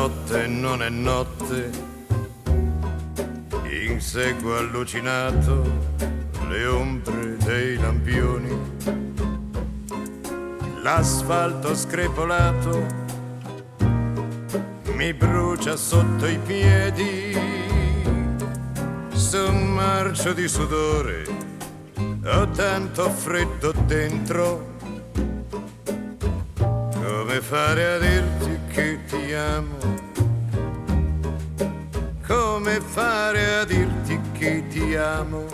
notte non è notte, inseguo allucinato le ombre dei lampioni, l'asfalto screpolato mi brucia sotto i piedi, sommerso di sudore, ho tanto freddo dentro. Come fare a dirti che ti amo? Come fare a dirti che ti amo?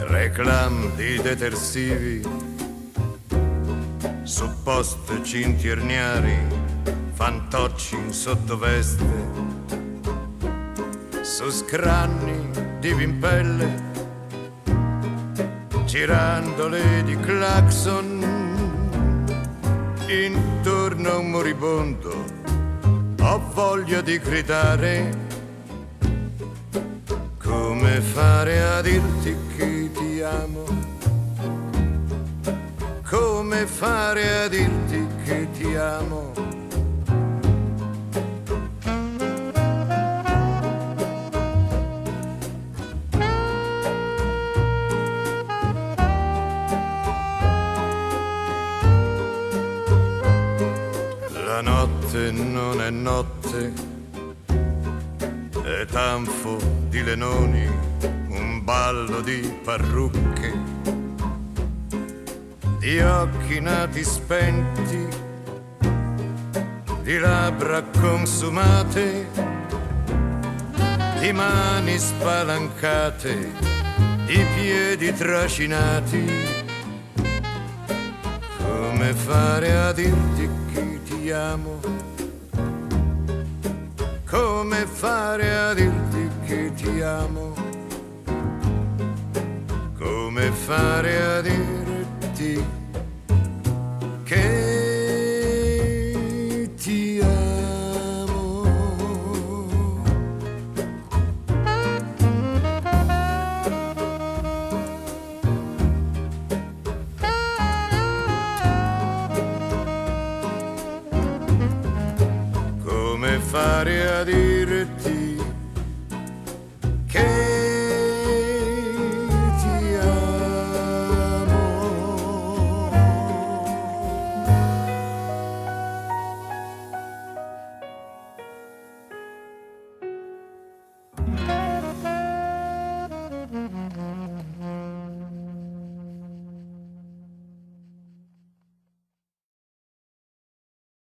Reclam di detersivi su post cintiernari, fantocci in sottoveste, su scranni di vimpelle, girandole di clacson, intorno a un moribondo ho voglia di gridare. Come fare a dirti che ti amo? Come fare a dirti che ti amo? La notte non è notte, è tanfo di lenoni, un ballo di parrucche, di occhi nati spenti, di labbra consumate, di mani spalancate, di piedi trascinati. Come fare a dirti che ti amo? Come fare a dirti che ti amo? Come fare a dirti che ti amo? Come fare a dirti